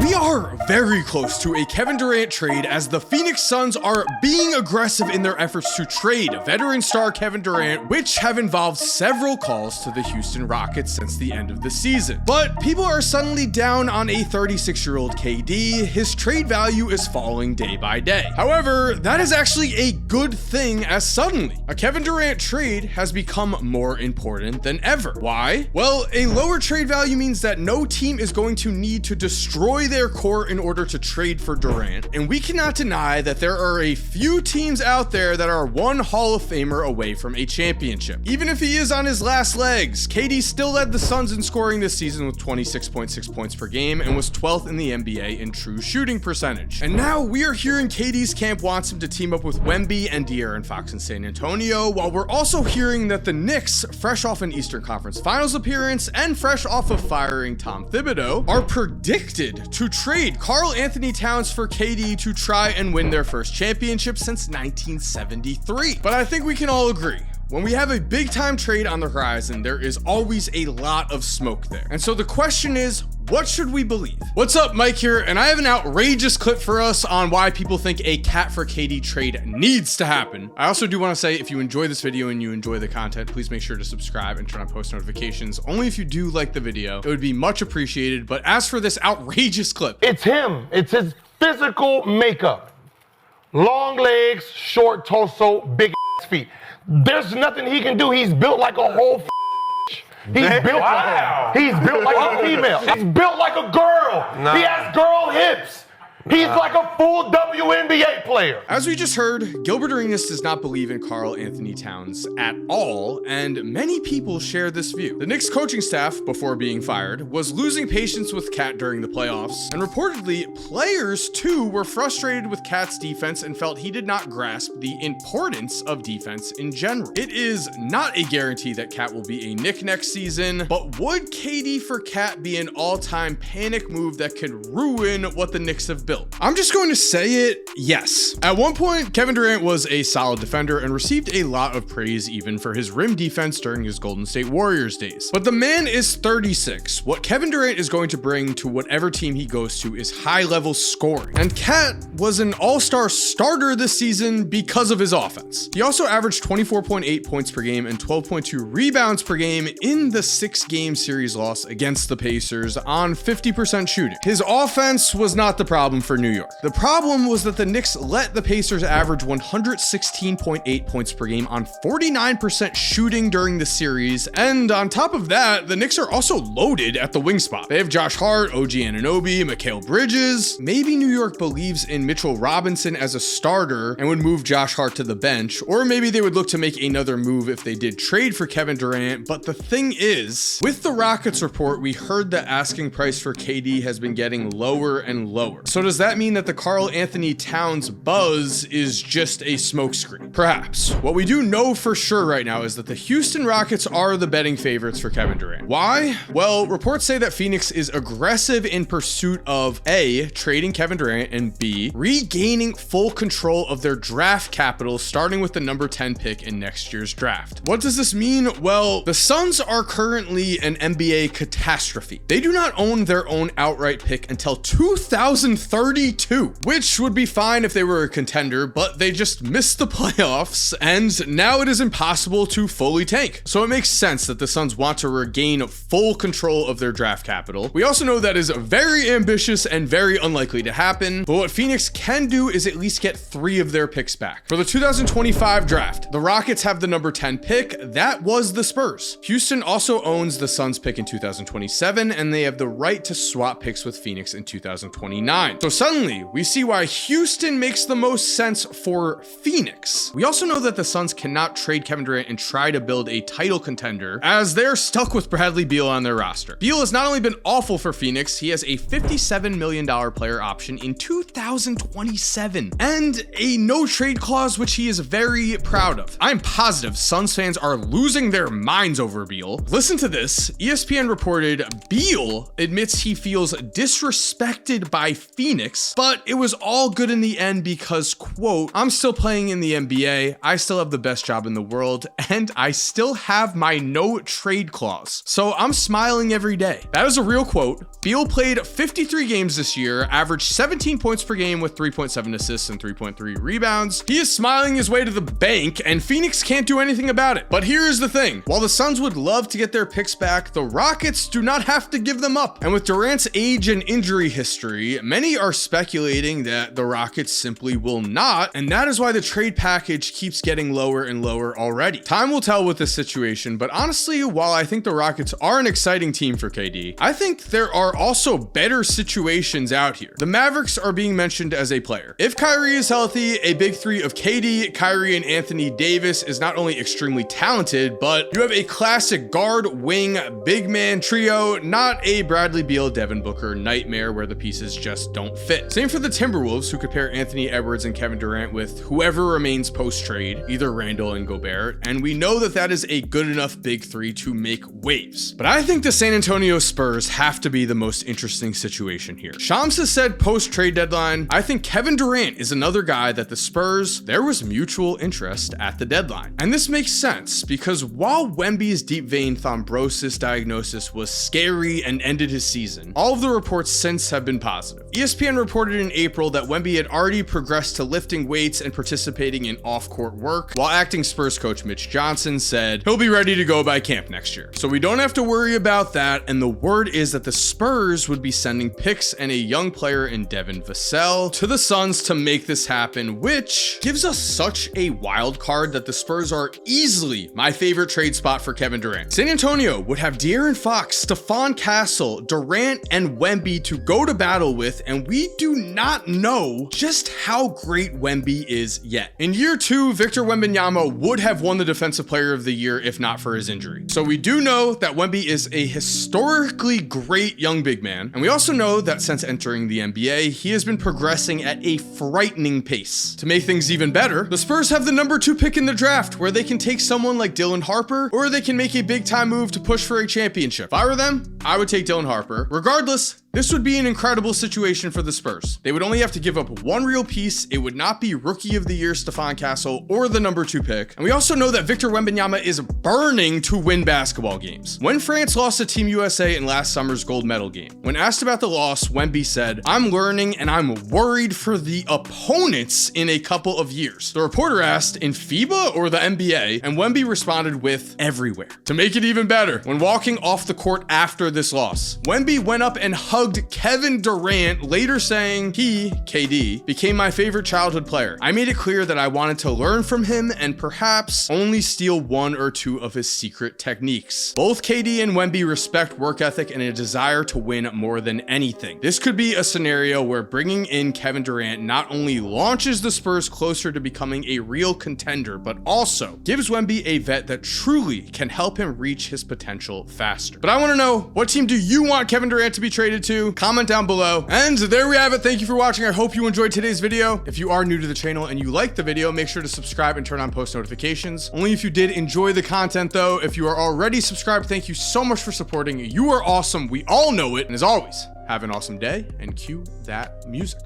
We are very close to a Kevin Durant trade as the Phoenix Suns are being aggressive in their efforts to trade veteran star Kevin Durant, which have involved several calls to the Houston Rockets since the end of the season. But people are suddenly down on a 36-year-old KD. His trade value is falling day by day. However, that is actually a good thing, as suddenly a Kevin Durant trade has become more important than ever. Why? Well, a lower trade value means that no team is going to need to destroy their core in order to trade for Durant, and we cannot deny that there are a few teams out there that are one Hall of Famer away from a championship. Even if he is on his last legs, KD still led the Suns in scoring this season with 26.6 points per game and was 12th in the NBA in true shooting percentage. And now we are hearing KD's camp wants him to team up with Wemby and De'Aaron Fox in San Antonio, while we're also hearing that the Knicks, fresh off an Eastern Conference Finals appearance and fresh off of firing Tom Thibodeau, are predicted to trade Karl Anthony Towns for KD to try and win their first championship since 1973. But I think we can all agree, when we have a big time trade on the horizon, there is always a lot of smoke there. And so the question is, what should we believe? What's up, Mike here, and I have an outrageous clip for us on why people think a Cat for KD trade needs to happen. I also do want to say, if you enjoy this video and you enjoy the content, please make sure to subscribe and turn on post notifications. Only if you do like the video, it would be much appreciated. But as for this outrageous clip, it's him. It's his physical makeup. Long legs, short torso, big ass feet. There's nothing he can do. He's built like a whole He's built like a female. He's built like a girl. He has girl hips. He's like a full WNBA player. As we just heard, Gilbert Arenas does not believe in Karl Anthony Towns at all, and many people share this view. The Knicks coaching staff, before being fired, was losing patience with Cat during the playoffs, and reportedly, players too were frustrated with Cat's defense and felt he did not grasp the importance of defense in general. It is not a guarantee that Cat will be a Knick next season, but would KD for Cat be an all-time panic move that could ruin what the Knicks have built? I'm just going to say it, yes. At one point, Kevin Durant was a solid defender and received a lot of praise even for his rim defense during his Golden State Warriors days. But the man is 36. What Kevin Durant is going to bring to whatever team he goes to is high-level scoring. And Cat was an all-star starter this season because of his offense. He also averaged 24.8 points per game and 12.2 rebounds per game in the 6-game series loss against the Pacers on 50% shooting. His offense was not the problem for New York. The problem was that the Knicks let the Pacers average 116.8 points per game on 49% shooting during the series, and on top of that, the Knicks are also loaded at the wing spot. They have Josh Hart, OG Anunoby, Mikal Bridges. Maybe New York believes in Mitchell Robinson as a starter and would move Josh Hart to the bench, or maybe they would look to make another move if they did trade for Kevin Durant. But the thing is, with the Rockets report, we heard the asking price for KD has been getting lower and lower. So does that mean that the Karl Anthony Towns buzz is just a smokescreen? Perhaps. What we do know for sure right now is that the Houston Rockets are the betting favorites for Kevin Durant. Why? Well, reports say that Phoenix is aggressive in pursuit of A, trading Kevin Durant, and B, regaining full control of their draft capital, starting with the number 10 pick in next year's draft. What does this mean? Well, the Suns are currently an NBA catastrophe. They do not own their own outright pick until 2032, which would be fine if they were a contender, but they just missed the playoffs, and now it is impossible to fully tank. So it makes sense that the Suns want to regain full control of their draft capital. We also know that is very ambitious and very unlikely to happen, but what Phoenix can do is at least get 3 of their picks back. For the 2025 draft, the Rockets have the number 10 pick. That was the Spurs. Houston also owns the Suns pick in 2027, and they have the right to swap picks with Phoenix in 2029. So suddenly, we see why Houston makes the most sense for Phoenix. We also know that the Suns cannot trade Kevin Durant and try to build a title contender, as they're stuck with Bradley Beal on their roster. Beal has not only been awful for Phoenix, he has a $57 million player option in 2027 and a no trade clause, which he is very proud of. I'm positive Suns fans are losing their minds over Beal. Listen to this. ESPN reported Beal admits he feels disrespected by Phoenix Phoenix, but it was all good in the end because, quote, I'm still playing in the NBA, I still have the best job in the world, and I still have my no trade clause. So I'm smiling every day. That is a real quote. Beal played 53 games this year, averaged 17 points per game with 3.7 assists and 3.3 rebounds. He is smiling his way to the bank, and Phoenix can't do anything about it. But here's the thing. While the Suns would love to get their picks back, the Rockets do not have to give them up. And with Durant's age and injury history, many are speculating that the Rockets simply will not, and that is why the trade package keeps getting lower and lower already. Time will tell with this situation, but honestly, while I think the Rockets are an exciting team for KD, I think there are also better situations out here. The Mavericks are being mentioned as a player. If Kyrie is healthy, a big three of KD, Kyrie, and Anthony Davis is not only extremely talented, but you have a classic guard, wing, big man trio, not a Bradley Beal, Devin Booker nightmare where the pieces just don't fit. Same for the Timberwolves, who could pair Anthony Edwards and Kevin Durant with whoever remains post-trade, either Randall and Gobert, and we know that that is a good enough big three to make waves. But I think the San Antonio Spurs have to be the most interesting situation here. Shams has said post-trade deadline, I think Kevin Durant is another guy that the Spurs, there was mutual interest at the deadline. And this makes sense because while Wemby's deep vein thrombosis diagnosis was scary and ended his season, all of the reports since have been positive. ESPN reported in April that Wemby had already progressed to lifting weights and participating in off-court work, while acting Spurs coach Mitch Johnson said he'll be ready to go by camp next year. So we don't have to worry about that, and the word is that the Spurs would be sending picks and a young player in Devin Vassell to the Suns to make this happen, which gives us such a wild card that the Spurs are easily my favorite trade spot for Kevin Durant. San Antonio would have De'Aaron Fox, Stephon Castle, Durant, and Wemby to go to battle with, and we do not know just how great Wemby is yet. In year 2, Victor Wembanyama would have won the Defensive Player of the Year if not for his injury. So we do know that Wemby is a historically great young big man, and we also know that since entering the NBA, he has been progressing at a frightening pace. To make things even better, the Spurs have the number 2 pick in the draft, where they can take someone like Dylan Harper, or they can make a big time move to push for a championship. If I were them, I would take Dylan Harper. Regardless, this would be an incredible situation for the Spurs. They would only have to give up one real piece. It would not be Rookie of the Year Stephon Castle or the number 2 pick. And we also know that Victor Wembanyama is burning to win basketball games. When France lost to Team USA in last summer's gold medal game, when asked about the loss, Wemby said, I'm learning and I'm worried for the opponents in a couple of years. The reporter asked, in FIBA or the NBA? And Wemby responded with, everywhere. To make it even better, when walking off the court after this loss, Wemby went up and hugged Kevin Durant, later saying he, KD, became my favorite childhood player. I made it clear that I wanted to learn from him and perhaps only steal 1 or 2 of his secret techniques. Both KD and Wemby respect work ethic and a desire to win more than anything. This could be a scenario where bringing in Kevin Durant not only launches the Spurs closer to becoming a real contender, but also gives Wemby a vet that truly can help him reach his potential faster. But I want to know, what team do you want Kevin Durant to be traded to? Comment down below. And there we have it. Thank you for watching. I hope you enjoyed today's video. If you are new to the channel and you liked the video, make sure to subscribe and turn on post notifications. Only if you did enjoy the content though. If you are already subscribed, thank you so much for supporting. You are awesome. We all know it. And as always, have an awesome day and cue that music.